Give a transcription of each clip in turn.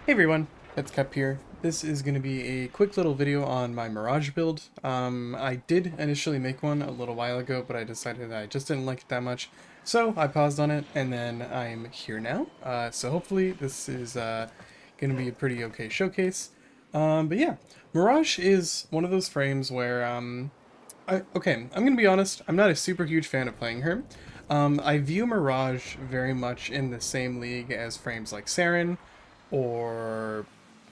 Hey everyone, it's Kep here. This is going to be a quick little video on my Mirage build. I did initially make one a little while ago, but I decided that I just didn't like it that much, so I paused on it, and then I'm here now. So hopefully this is going to be a pretty okay showcase. But yeah, Mirage is one of those frames where, okay, I'm going to be honest, I'm not a super huge fan of playing her. I view Mirage very much in the same league as frames like Saren, or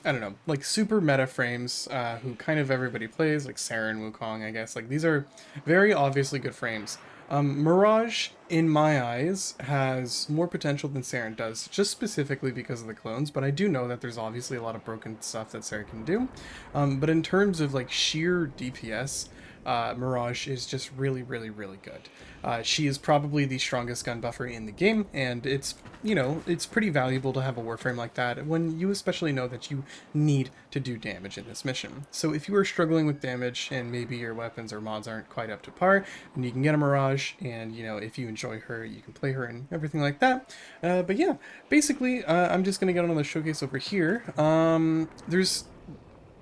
I don't know, like super meta frames who kind of everybody plays, like Saren, Wukong, I guess. Like these are very obviously good frames. Mirage, in my eyes, has more potential than Saren does, just specifically because of the clones, but I do know that there's obviously a lot of broken stuff that Saren can do. But in terms of like sheer DPS, Mirage is just really, really, really good. She is probably the strongest gun buffer in the game, and it's pretty valuable to have a Warframe like that when you especially know that you need to do damage in this mission. So if you are struggling with damage and maybe your weapons or mods aren't quite up to par, then you can get a Mirage, and if you enjoy her, you can play her and everything like that. But yeah, basically, I'm just gonna get on the showcase over here. There's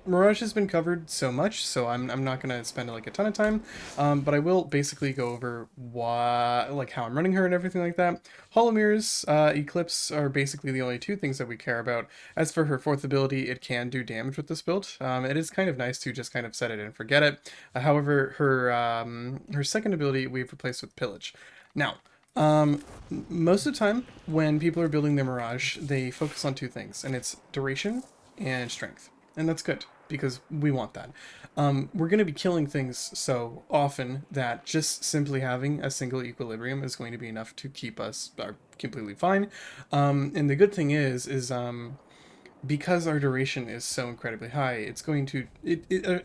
Mirage has been covered so much, so I'm not gonna spend like a ton of time, but I will basically go over like how I'm running her and everything like that. Hollow Mirrors, Eclipse are basically the only two things that we care about. As for her fourth ability, it can do damage with this build. It is kind of nice to just kind of set it and forget it. However, her second ability we've replaced with Pillage. Now, most of the time when people are building their Mirage, they focus on two things, and it's duration and strength, and that's good because we want that. We're going to be killing things so often that just simply having a single equilibrium is going to be enough to keep us completely fine. And the good thing is because our duration is so incredibly high, it's going to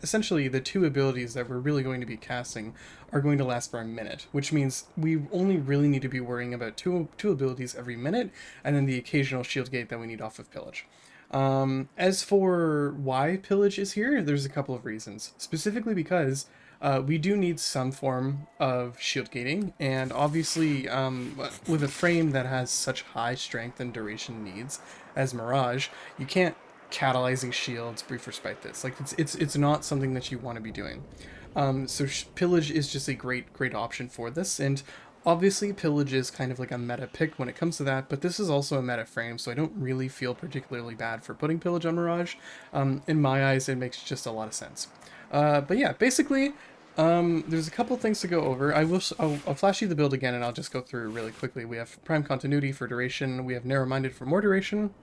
essentially the two abilities that we're really going to be casting are going to last for a minute, which means we only really need to be worrying about two abilities every minute, and then the occasional shield gate that we need off of Pillage. As for why Pillage is here, there's a couple of reasons. Specifically because we do need some form of shield gating, and obviously, with a frame that has such high strength and duration needs as Mirage, you can't catalyzing shields brief respite this. Like it's not something that you want to be doing. So Pillage is just a great option for this, and obviously Pillage is kind of like a meta pick when it comes to that, but this is also a meta frame, so I don't really feel particularly bad for putting Pillage on Mirage. In my eyes, it makes just a lot of sense. But yeah, basically, there's a couple things to go over. I'll flash you the build again, and I'll just go through really quickly. We have Prime Continuity for duration. We have Narrow Minded for more duration.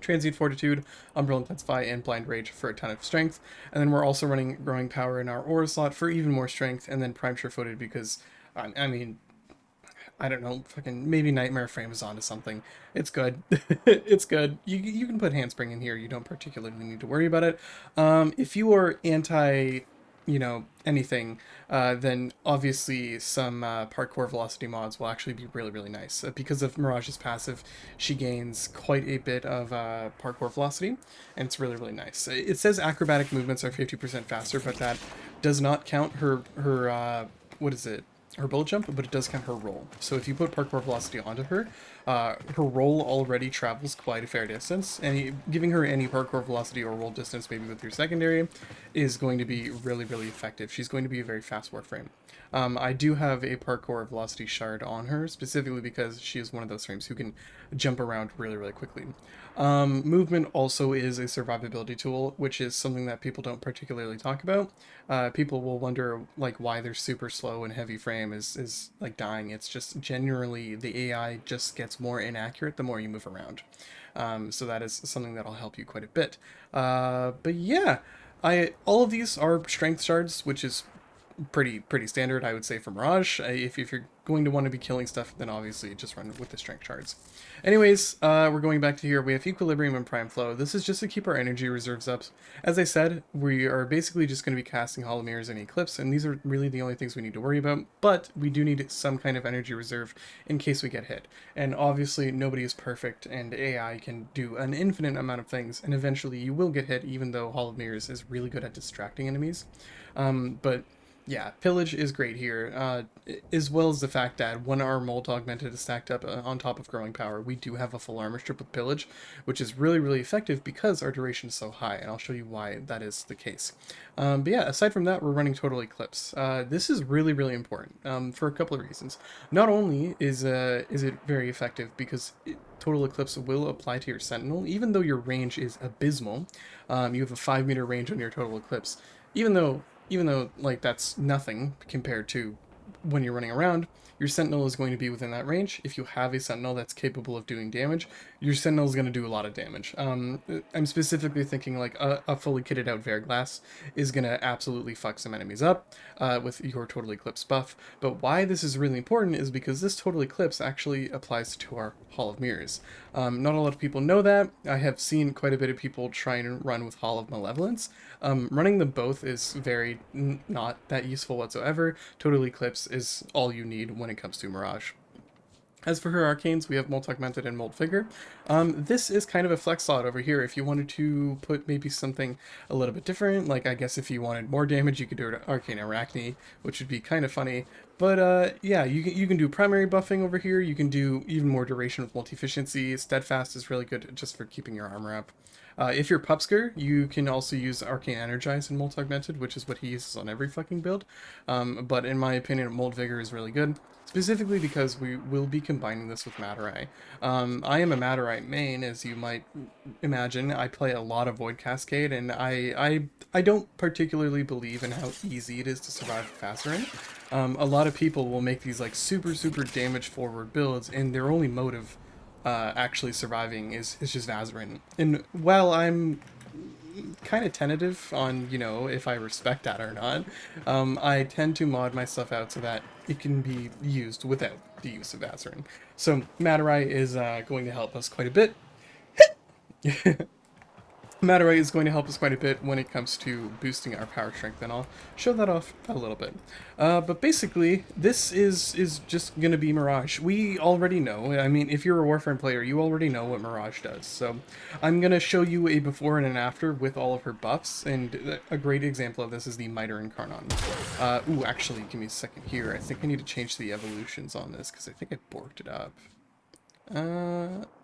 Transient Fortitude, Umbral Intensify, and Blind Rage for a ton of strength. And then we're also running Growing Power in our Aura slot for even more strength, and then Prime Sure-Footed because, I mean, I don't know, fucking maybe Nightmare Frame is onto something. It's good. It's good. You can put Handspring in here. You don't particularly need to worry about it. If you are anti, anything, then obviously some parkour velocity mods will actually be really nice. Because of Mirage's passive, she gains quite a bit of parkour velocity, and it's really nice. It says acrobatic movements are 50% faster, but that does not count her what is it? Her bullet jump, but it does count her roll. So if you put parkour velocity onto her, her roll already travels quite a fair distance, and giving her any parkour velocity or roll distance, maybe with your secondary, is going to be really effective. She's going to be a very fast Warframe. I do have a parkour velocity shard on her, specifically because she is one of those frames who can jump around really quickly. Movement also is a survivability tool, which is something that people don't particularly talk about. People will wonder like why they're super slow and heavy frame is like dying. It's just generally the AI just gets more inaccurate the more you move around. So that is something that'll help you quite a bit. But yeah, I all of these are strength shards, which is pretty standard, I would say, for Mirage. If you're going to want to be killing stuff, then obviously just run with the strength shards. Anyways, we're going back to here. We have Equilibrium and Prime Flow. This is just to keep our energy reserves up. As I said, we are basically just going to be casting Hollow Mirrors and Eclipse, and these are really the only things we need to worry about, but we do need some kind of energy reserve in case we get hit. And obviously, nobody is perfect, and AI can do an infinite amount of things, and eventually you will get hit, even though Hollow Mirrors is really good at distracting enemies. But Yeah, Pillage is great here, as well as the fact that when our Molt Augmented is stacked up on top of Growing Power, we do have a full armor strip with Pillage, which is really, really effective because our duration is so high, and I'll show you why that is the case. But yeah, aside from that, we're running Total Eclipse. This is really, really important for a couple of reasons. Not only is it very effective because Total Eclipse will apply to your Sentinel, even though your range is abysmal. You have a 5-meter range on your Total Eclipse, even though like that's nothing compared to when you're running around, your Sentinel is going to be within that range. If you have a Sentinel that's capable of doing damage, your Sentinel is going to do a lot of damage. I'm specifically thinking like a fully kitted out Verglass is going to absolutely fuck some enemies up with your Total Eclipse buff. But why this is really important is because this Total Eclipse actually applies to our Hall of Mirrors. Not a lot of people know that. I have seen quite a bit of people try and run with Hall of Malevolence. Running them both is very not that useful whatsoever. Total Eclipse is all you need when it comes to Mirage. As for her Arcanes, we have Molt Augmented and Molt Vigor. This is kind of a flex slot over here. If you wanted to put maybe something a little bit different, like I guess if you wanted more damage, you could do it Arcane Arachne, which would be kind of funny. But yeah, you can do primary buffing over here. You can do even more duration with Multi-Efficiency. Steadfast is really good just for keeping your armor up. If you're Pupsker, you can also use Arcane Energize and Molt Augmented, which is what he uses on every fucking build. But in my opinion, Molt Vigor is really good, specifically because we will be combining this with Materite. I am a Materite main, as you might imagine. I play a lot of Void Cascade, and I don't particularly believe in how easy it is to survive Facerin. A lot of people will make these like super damage forward builds, and their only motive actually surviving is just Vazarin. And while I'm kind of tentative on, you know, if I respect that or not, I tend to mod my stuff out so that it can be used without the use of Vazarin. So Materite is going to help us quite a bit. Materite is going to help us quite a bit when it comes to boosting our power strength, and I'll show that off a little bit. But basically, this is just going to be Mirage. We already know, I mean, if you're a Warframe player, you already know what Mirage does. So I'm going to show you a before and an after with all of her buffs, and a great example of this is the Miter Incarnon. Ooh, actually, give me a second here. I think I need to change the evolutions on this, because I think I borked it up.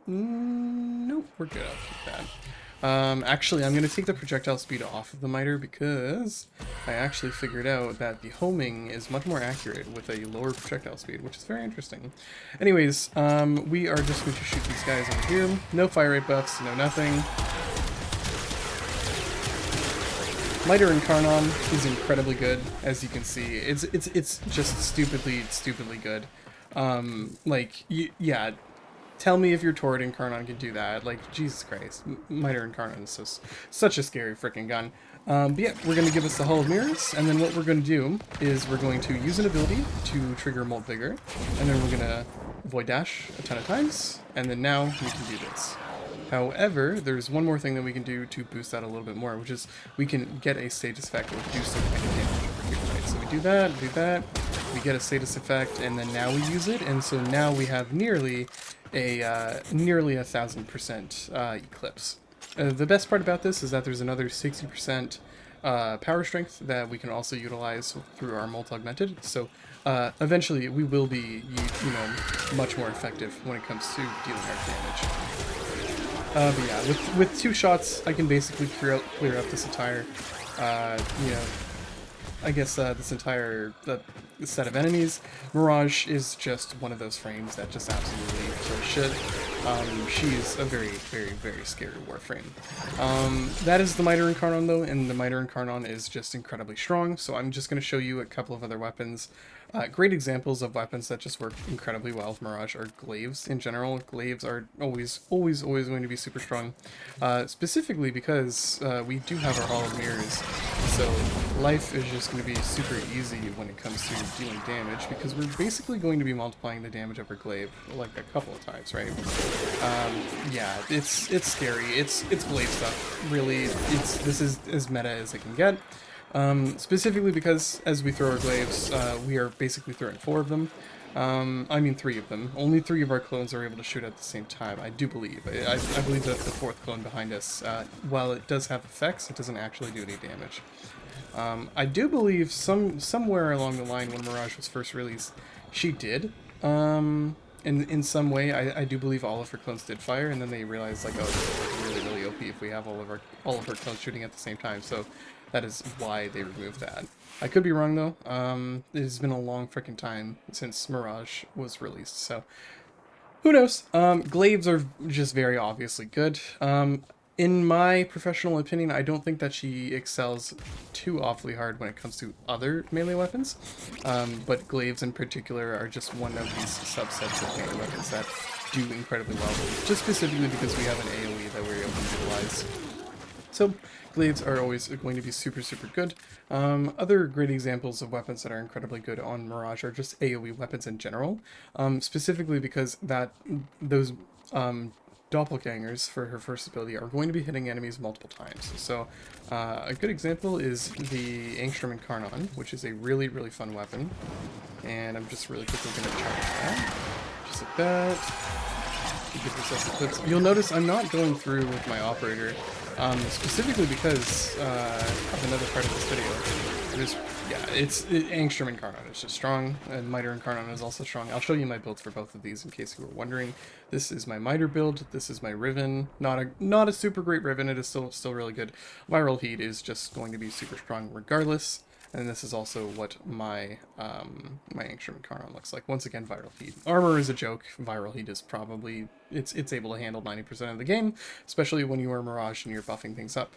Nope, we're good, I'll keep that. Actually, I'm going to take the projectile speed off of the Miter because I actually figured out that the homing is much more accurate with a lower projectile speed, which is very interesting. Anyways, we are just going to shoot these guys over here. No fire rate buffs, no nothing. Miter Incarnon is incredibly good, as you can see. It's just stupidly good. Yeah. Tell me if your Torrid Incarnon can do that. Like, Jesus Christ. Miter Incarnon is such a scary freaking gun. But yeah, we're going to give us the Hall of Mirrors, and then what we're going to do is we're going to use an ability to trigger Molt Vigor, and then we're going to Void Dash a ton of times, and then now we can do this. However, there's one more thing that we can do to boost that a little bit more, which is we can get a status effect or do some kind of damage over here, right? So we do that, we get a status effect, and then now we use it, and so now we have nearly a 1000% eclipse. The best part about this is that there's another 60% power strength that we can also utilize through our Molt Augmented. So eventually we will be, you know, much more effective when it comes to dealing our damage. But yeah, with 2 shots, I can basically clear up this entire, you know, I guess this entire set of enemies. Mirage is just one of those frames that just absolutely kills shit. She's a very scary Warframe. That is the Miter Incarnon though, and the Miter Incarnon is just incredibly strong, so I'm just going to show you a couple of other weapons. Great examples of weapons that just work incredibly well with Mirage are glaives in general. Glaives are always going to be super strong, specifically because we do have our Hall of Mirrors, so life is just going to be super easy when it comes to dealing damage, because we're basically going to be multiplying the damage of our glaive like a couple of times, right? Yeah, it's scary. It's glaive stuff. Really, this is as meta as it can get. Specifically because as we throw our glaives, we are basically throwing 4 of them. I mean 3 of them. Only 3 of our clones are able to shoot at the same time, I do believe. I believe that the 4th clone behind us, while it does have effects, it doesn't actually do any damage. I do believe somewhere along the line when Mirage was first released, she did. In some way, I do believe all of her clones did fire, and then they realized like, oh, this is like really OP if we have all of her clones shooting at the same time. So that is why they removed that. I could be wrong though. It has been a long freaking time since Mirage was released, so who knows? Glaives are just very obviously good. In my professional opinion, I don't think that she excels too awfully hard when it comes to other melee weapons, but glaives in particular are just one of these subsets of melee weapons that do incredibly well, just specifically because we have an AoE that we're able to utilize. So glaives are always going to be super good. Other great examples of weapons that are incredibly good on Mirage are just AoE weapons in general, specifically because those doppelgangers for her first ability are going to be hitting enemies multiple times. So a good example is the Angstrom Incarnon, which is a really fun weapon. And I'm just really quickly going to charge that, just like that. Give yourself the clips. You'll notice I'm not going through with my operator, specifically because of another part of this video. Angstrom Incarnon is just strong, and Miter Incarnon is also strong. I'll show you my builds for both of these in case you were wondering. This is my Miter build. This is my Riven. Not a super great Riven. It is still really good. Viral Heat is just going to be super strong regardless. And this is also what my my Angstrom Incarnon looks like. Once again, Viral Heat. Armor is a joke. Viral Heat is probably it's able to handle 90% of the game, especially when you are Mirage and you're buffing things up.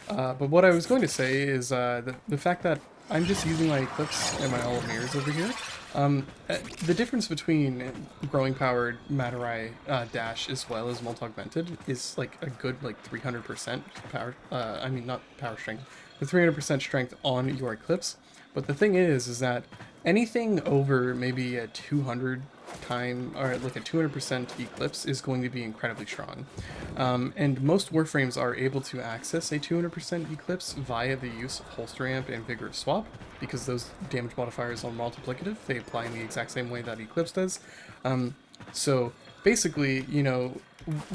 But what I was going to say is the fact that I'm just using my Eclipse and my All of Mirrors over here. The difference between growing powered Materai dash as well as multi-augmented is like a good like 300% power. I mean not power strength, but 300% strength on your Eclipse. But the thing is that anything over maybe a 200 time or like a 200% Eclipse is going to be incredibly strong. And most Warframes are able to access a 200% Eclipse via the use of Holster Amp and Vigorous Swap, because those damage modifiers are multiplicative. They apply in the exact same way that Eclipse does. So basically, you know,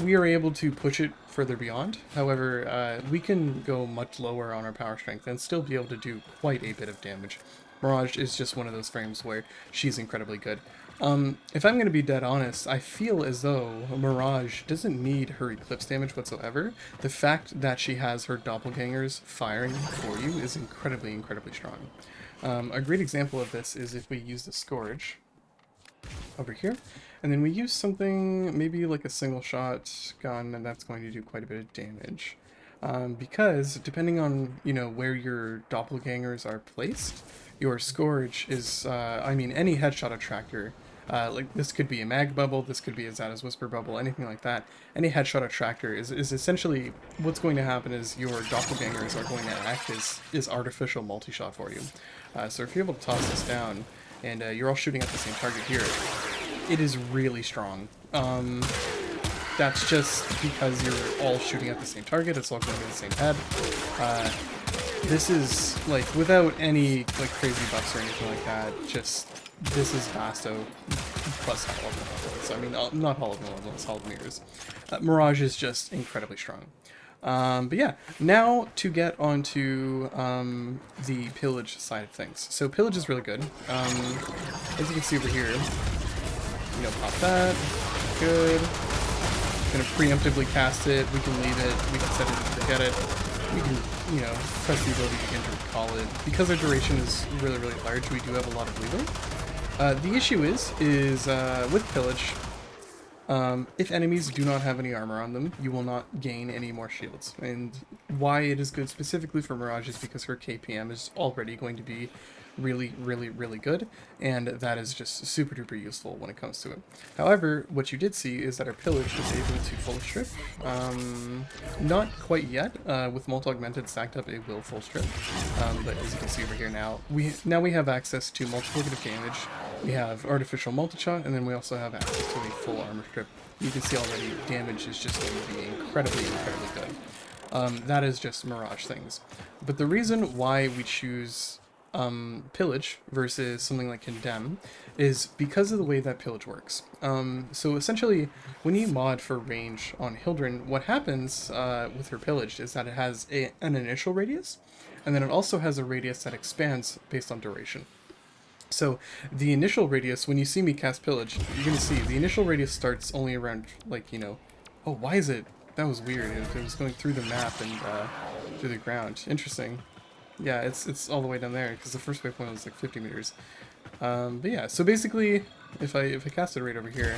we are able to push it further beyond. However, we can go much lower on our power strength and still be able to do quite a bit of damage. Mirage is just one of those frames where she's incredibly good. If I'm going to be dead honest, I feel as though Mirage doesn't need her Eclipse damage whatsoever. The fact that she has her doppelgangers firing for you is incredibly strong. A great example of this is if we use the Scourge over here, and then we use something, maybe like a single shot gun, and that's going to do quite a bit of damage. Because depending on, you know, where your doppelgangers are placed, your Scourge is, I mean, any headshot attractor, like this could be a mag bubble, this could be a Zada's Whisper bubble, anything like that. Any headshot attractor is essentially, what's going to happen is your doppelgangers are going to act as artificial multi-shot for you. So if you're able to toss this down, and you're all shooting at the same target here, it is really strong. That's just because you're all shooting at the same target, it's all going to the same head. This is, like, without any, like, crazy buffs or anything like that, just, this is Vasto plus Hall of Mirrors. So, I mean, not Hall of Mirrors, Hall of Mirrors. Mirage is just incredibly strong. But yeah, now to get onto the Pillage side of things. So Pillage is really good. As you can see over here, you know, pop that, good. Gonna preemptively cast it, we can leave it, we can set it to forget it, we can, you know, press the ability again to recall it. Because our duration is really large, we do have a lot of leeway. The issue is with Pillage, if enemies do not have any armor on them, you will not gain any more shields. And why it is good specifically for Mirage is because her KPM is already going to be really good, and that is just super duper useful when it comes to it. However, what you did see is that our Pillage was able to full strip. Not quite yet. With multi-augmented stacked up, it will full strip. But as you can see over here now we have access to multiplicative damage. We have artificial multi-shot, and then we also have access to a full armor strip. You can see already damage is just going to be incredibly good. That is just Mirage things. But the reason why we choose Pillage versus something like Condemn is because of the way that Pillage works. So essentially, when you mod for range on Hildryn, what happens with her Pillage is that it has an initial radius, and then it also has a radius that expands based on duration. So the initial radius, when you see me cast Pillage, you're going to see the initial radius starts only around, like, you know... Oh, why is it... That was weird. It was going through the map and through the ground. Interesting. Yeah, it's all the way down there, because the first waypoint was like 50 meters. But yeah, so basically, if I cast it right over here,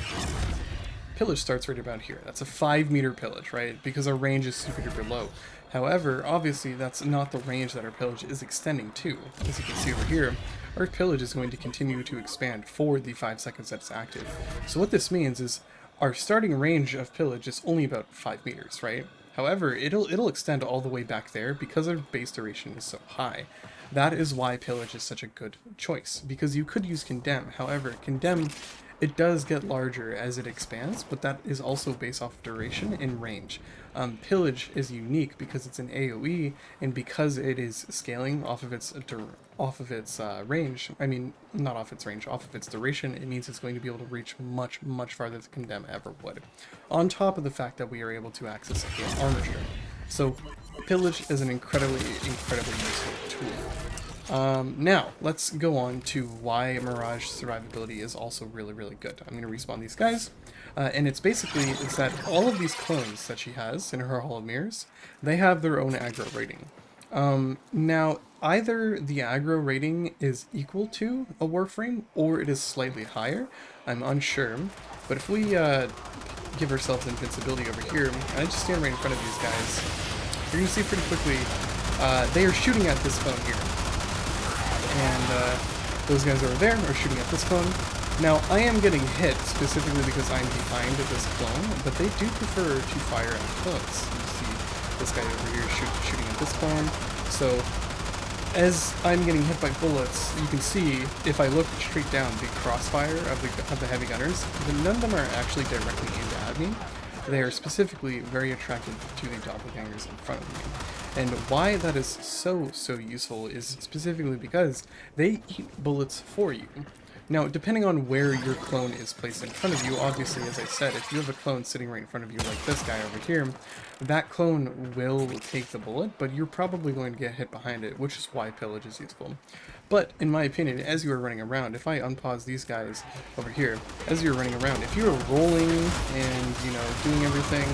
Pillage starts right about here. That's a 5-meter Pillage, right? Because our range is super duper low. However, obviously, that's not the range that our Pillage is extending to. As you can see over here, our Pillage is going to continue to expand for the 5 seconds that it's active. So what this means is our starting range of Pillage is only about 5 meters, right? However, it'll extend all the way back there because our base duration is so high. That is why Pillage is such a good choice, because you could use Condemn. However, Condemn, it does get larger as it expands, but that is also based off duration and range. Pillage is unique because it's an AoE, and because it is scaling off of its range. I mean, not off its range, off of its duration. It means it's going to be able to reach much, much farther than Condemn ever would. On top of the fact that we are able to access an armor strip. So, Pillage is an incredibly, incredibly useful tool. Now, let's go on to why Mirage survivability is also really, really good. I'm going to respawn these guys, and it's that all of these clones that she has in her Hall of Mirrors, they have their own aggro rating. Now, either the aggro rating is equal to a Warframe, or it is slightly higher. I'm unsure, but if we give ourselves invincibility over here, and I just stand right in front of these guys, you're going to see pretty quickly, they are shooting at this clone here. And those guys over there are shooting at this clone. Now, I am getting hit specifically because I'm behind this clone, but they do prefer to fire at clones. You see this guy over here shooting at this clone. So, as I'm getting hit by bullets, you can see, if I look straight down, the crossfire of the heavy gunners, none of them are actually directly aimed at me. They are specifically very attracted to the doppelgangers in front of me. And why that is so useful is specifically because they eat bullets for you. Now, depending on where your clone is placed in front of you, obviously, as I said, if you have a clone sitting right in front of you like this guy over here, that clone will take the bullet, but you're probably going to get hit behind it, which is why Pillage is useful. But, in my opinion, as you are running around, if I unpause these guys over here, as you're running around, if you're rolling and, you know, doing everything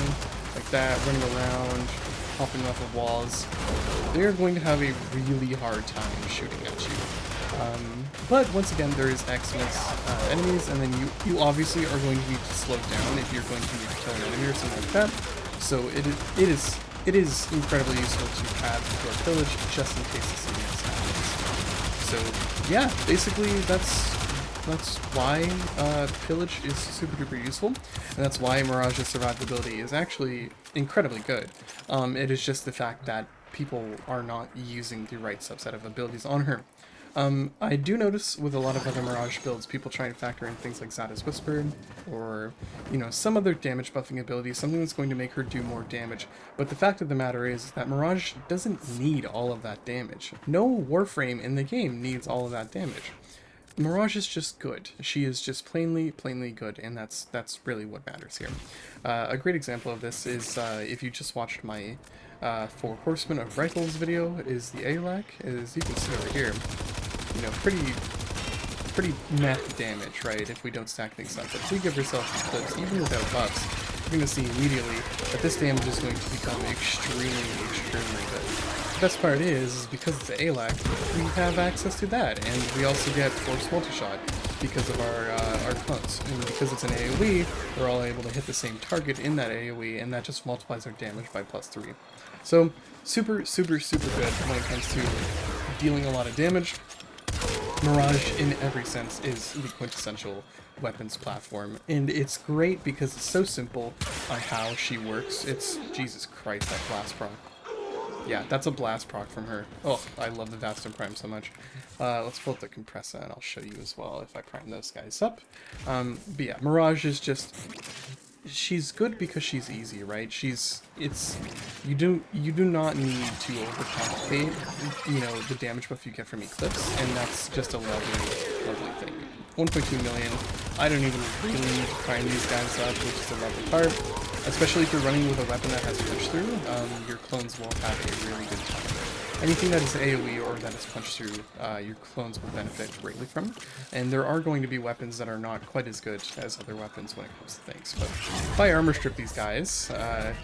like that, running around, hopping off of walls, they're going to have a really hard time shooting at you. But once again, there is excellent enemies, and then you obviously are going to need to slow down if you're going to need to kill an enemy or something like that. So it is incredibly useful to add to our Pillage just in case something else happens. So yeah, basically that's why Pillage is super duper useful, and that's why Mirage's survivability is actually incredibly good. It is just the fact that people are not using the right subset of abilities on her. I do notice with a lot of other Mirage builds, people try and factor in things like Zada's Whisper, or, you know, some other damage buffing ability, something that's going to make her do more damage. But the fact of the matter is that Mirage doesn't need all of that damage. No Warframe in the game needs all of that damage. Mirage is just good. She is just plainly good, and that's really what matters here. A great example of this is if you just watched my 4 Horsemen of Rifles video, is the alot. As you can see over here, you know, pretty meh damage, right, if we don't stack things up. But if we give ourselves some clips, even without buffs, you're going to see immediately that this damage is going to become extremely good. The best part is because it's an alot, we have access to that, and we also get force multi-shot because of our clones. And because it's an AoE, we're all able to hit the same target in that AoE, and that just multiplies our damage by +3. So, super good when it comes to dealing a lot of damage. Mirage, in every sense, is the quintessential weapons platform, and it's great because it's so simple on how she works. It's, Jesus Christ, that blast proc. Yeah, that's a blast proc from her. Oh, I love the Vastum Prime so much. Let's pull up the compressor, and I'll show you as well if I prime those guys up. But yeah, Mirage is just... she's good because she's easy, right? You do not need to overcomplicate, you know, the damage buff you get from Eclipse, and that's just a lovely thing. 1.2 million. I don't even really need to prime these guys up, which is a lovely part. especially if you're running with a weapon that has punch through, your clones will have a really good time. Anything that is AoE or that is punch through, your clones will benefit greatly from. And there are going to be weapons that are not quite as good as other weapons when it comes to things. But if I armor strip these guys,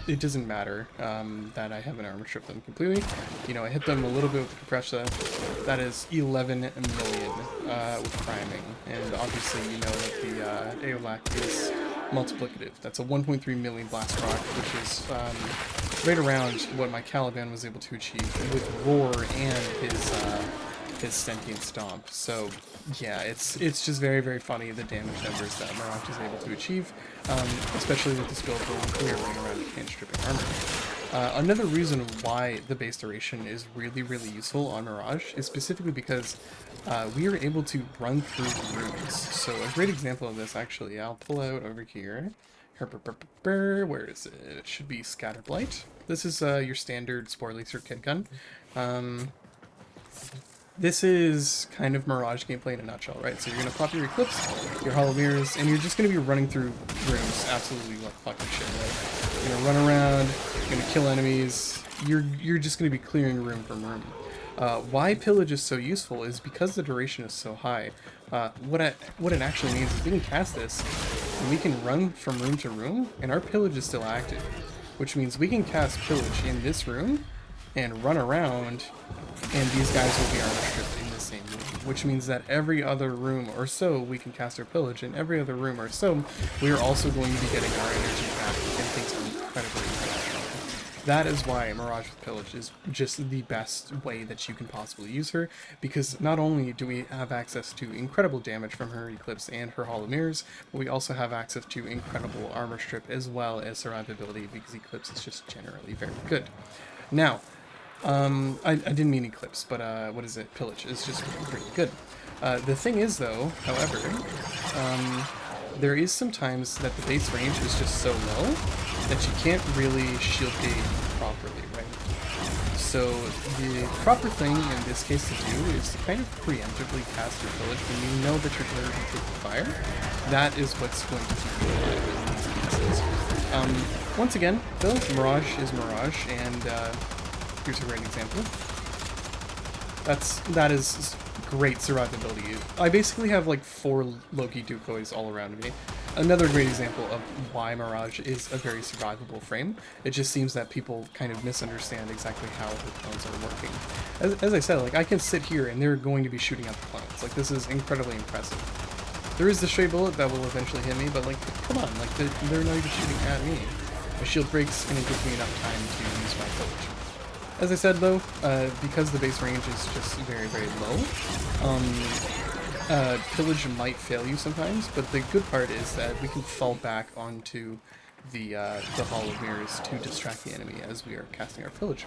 it doesn't matter that I haven't armor stripped them completely. You know, I hit them a little bit with the compressor. That is 11 million with priming. And obviously you know that the alot is multiplicative. That's a 1.3 million blast proc, which is right around what my Caliban was able to achieve with Roar and his sentient stomp. So yeah, it's just very, very funny the damage numbers that Mirage is able to achieve, especially with this build where we are running around and stripping armor. Another reason why the base duration is really, really useful on Mirage is specifically because we are able to run through rooms. So a great example of this, actually, I'll pull out over here. Where is it? It should be Scatterblight. This is your standard Spore Laser Kit Gun. This is kind of Mirage gameplay in a nutshell, right? So you're going to pop your Eclipse, your Hollow Mirrors, and you're just going to be running through rooms absolutely like fucking shit, right? You're going to run around, you're going to kill enemies, you're just going to be clearing room from room. Why Pillage is so useful is because the duration is so high. What it actually means is we can cast this, and we can run from room to room, and our Pillage is still active. Which means we can cast Pillage in this room, and run around, and these guys will be armor stripped in the same room. Which means that every other room or so we can cast our Pillage, and every other room or so we are also going to be getting our energy back, and things are incredibly That is why Mirage with Pillage is just the best way that you can possibly use her, because not only do we have access to incredible damage from her Eclipse and her Hollow Mirrors, but we also have access to incredible armor strip as well as survivability, because Eclipse is just generally very good. Now, I didn't mean Eclipse, but what is it? Pillage is just pretty good. The thing is, though, however, there is sometimes that the base range is just so low that you can't really shield gate properly, right? So the proper thing in this case to do is to kind of preemptively cast your Pillage when you know that you're going to take fire. That is what's going to keep you alive in these cases. Once again, though, Mirage is Mirage, and here's a great example. That is great survivability. I basically have like 4 Loki decoys all around me. Another great example of why Mirage is a very survivable frame. It just seems that people kind of misunderstand exactly how the clones are working. As I said, like I can sit here and they're going to be shooting at the clones. Like this is incredibly impressive. There is the stray bullet that will eventually hit me, but like, come on, like they're not even shooting at me. My shield breaks and it gives me enough time to use my Pillage. As I said though, because the base range is just very, very low, Pillage might fail you sometimes, but the good part is that we can fall back onto the Hollow Mirrors to distract the enemy as we are casting our Pillage.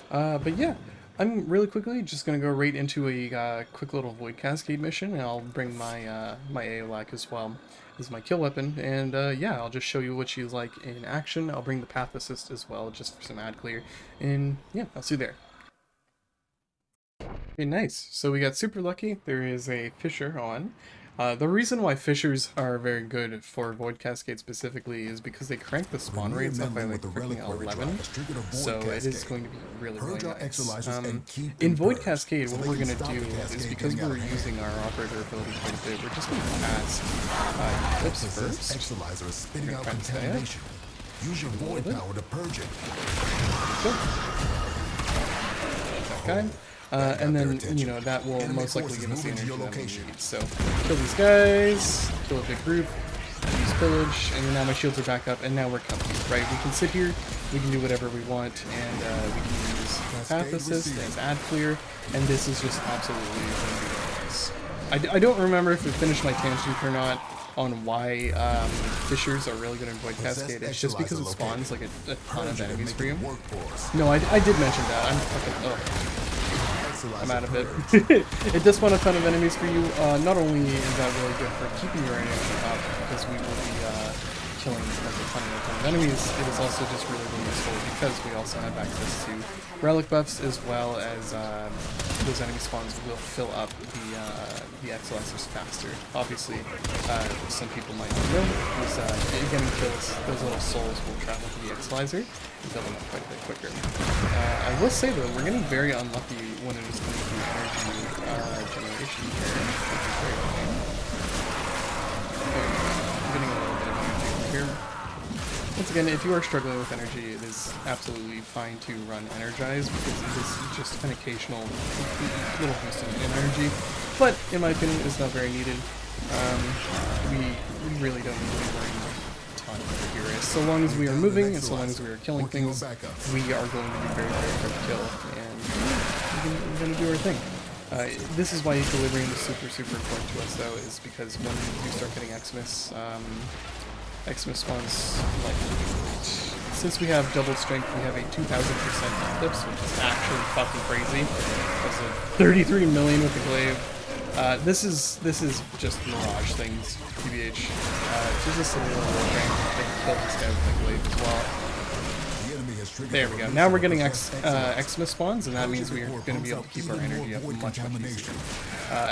But yeah, I'm really quickly just going to go right into a quick little Void Cascade mission, and I'll bring my my Aolak as well as my kill weapon, and yeah, I'll just show you what she's like in action. I'll bring the Path Assist as well, just for some ad clear, and yeah, I'll see you there. Okay, nice. So we got super lucky. There is a Fissure on. The reason why Fissures are very good for Void Cascade specifically is because they crank the spawn rates up by like freaking 11, so it is going to be really, really nice. In Void Cascade, what we're going to do is, because we're using our operator ability quite a bit, we're just going to cast Eclipse first. We're going to cast that. Use your void power to purge it. That guy. And then, you know, that will most likely give us the energy that we need. So, kill these guys, kill a big group, use Pillage, and now my shields are back up, and now we're comfy, right? We can sit here, we can do whatever we want, and we can use Path Assist as ad clear, and this is just absolutely nice. I don't remember if it finished my tangent or not on why Fissures are really good in Void Cascade. It's just because it spawns like a ton of enemies for you. No, I did mention that. I'm fucking... I'm out of it. It does spawn a ton of enemies for you. Not only is that really good for keeping your energy up, because we will be killing like a ton of enemies, it is also just really, really useful because we also have access to relic buffs, as well as those enemy spawns will fill up the Exolizers faster. Obviously, some people might not know, is getting kills, those little souls will travel to the Exolizer and fill them up quite a bit quicker. I will say though, we're getting very unlucky when it is coming to energy generation here, which is very annoying. I'm getting a little bit of energy over here. Once again, if you are struggling with energy, it is absolutely fine to run Energize, because it is just an occasional little boost in energy. But, in my opinion, it's not very needed. We really don't need to be worrying a ton over here. So long as we are moving, and so long as we are killing things, we are going to be very, very hard to kill, and we're going to do our thing. This is why Equilibrium is super, super important to us, though, is because when you start getting Xmas spawns, like, since we have double strength, we have a 2,000% eclipse, which is actually fucking crazy. That's a 33 million with the glaive. This is just Mirage things, TBH. There's just a little Warframe that can kill this guy with the glaive as well. There we go. Now we're getting Xmas spawns, and that means we're going to be able to keep our energy up much, much easier.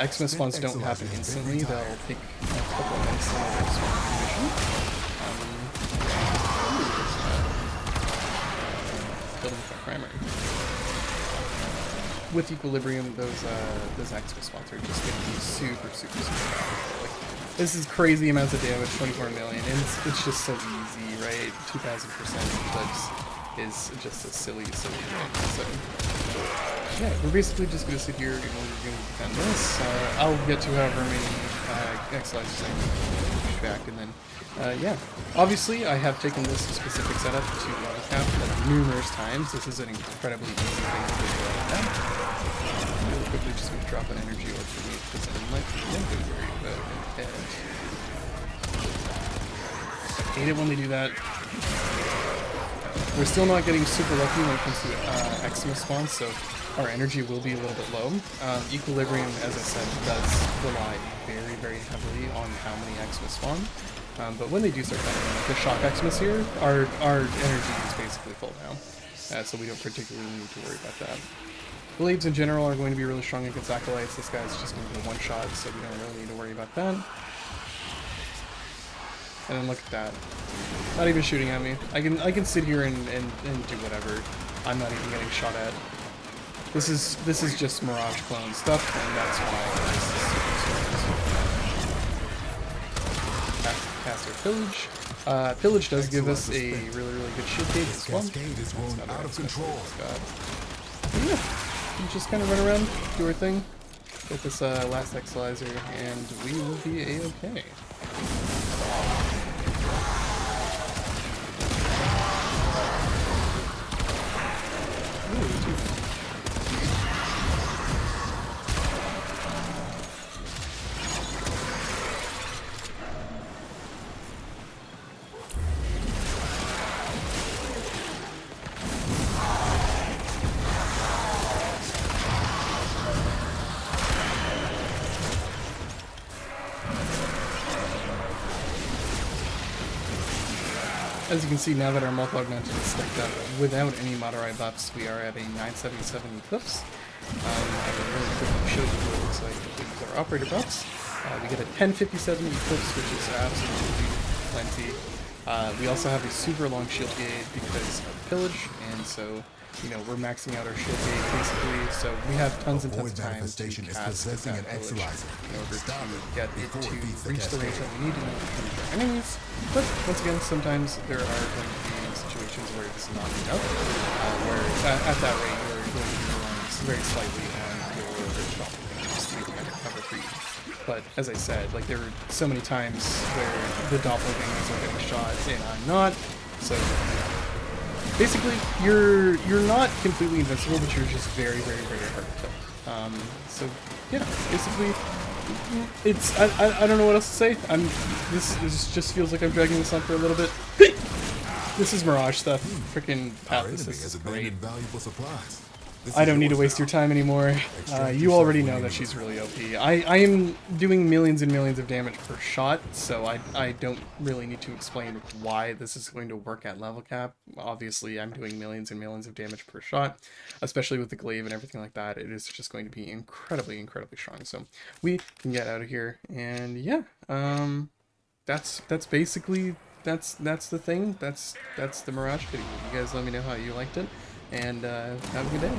Xmas spawns don't happen instantly. They'll take a couple of minutes in order to spawn mission. Building with our primary. With Equilibrium, those Xmas spawns are just going to be super, super, super powerful. Like, this is crazy amounts of damage, 24 million, and it's just so easy, right? 2,000% eclipse is just a silly rate. So, yeah, we're basically just going to sit here and we're going to defend this. I'll get to however many Exolizers I can push back, and then, yeah. Obviously, I have taken this specific setup to level cap like numerous times. This is an incredibly easy thing to do level cap. Really quickly just going to drop an energy orb for me, because I might be worried about it. I hate it when they do that. We're still not getting super lucky when it comes to Xmas spawns, so our energy will be a little bit low. Equilibrium, as I said, does rely very, very heavily on how many Xmas spawn. But when they do start coming, like the shock Xmas here, our energy is basically full now. So we don't particularly need to worry about that. Blades in general are going to be really strong against Acolytes. This guy's just going to be a one-shot, so we don't really need to worry about that. And then look at that. Not even shooting at me. I can sit here and do whatever. I'm not even getting shot at. This is just Mirage clone stuff, and that's why this is super caster Pillage. Pillage does give us a really, really good shield gauge as well. Cascade is going out of control. Yeah, we just kind of run around, do our thing, get this last Exolizer, and we will be a-okay. As you can see, now that our multi-augmented is stacked up without any Madurai buffs, we are at a 977 eclipse. I can really quickly show you what it looks like if we use our operator buffs. We get a 1057 eclipse, which is absolutely plenty. We also have a super long shield gauge because of Pillage, and so, you know, we're maxing out our shield gauge basically, so we have tons and tons of time to cast that Pillage in order to get it to reach the range that we need in order to reach our enemies. But once again, sometimes there are going to be situations where this is not enough, where at that rate you're going to be relying very slightly on your doppelgangers to kind of cover for you. But as I said, like, there were so many times where the doppelgangers are getting shot and I'm not, so basically you're not completely invincible, but you're just very, very, very hard to kill. So yeah, basically it's I don't know what else to say. This just feels like I'm dragging this on for a little bit. This is Mirage stuff. Freaking Path. This is great. Valuable supplies. I don't need to waste your time anymore. You already know that she's really OP. I am doing millions and millions of damage per shot, so I don't really need to explain why this is going to work at level cap. Obviously, I'm doing millions and millions of damage per shot, especially with the glaive and everything like that. It is just going to be incredibly, incredibly strong. So we can get out of here, and yeah, that's basically that's the thing. That's the Mirage video. You guys let me know how you liked it, and have a good day.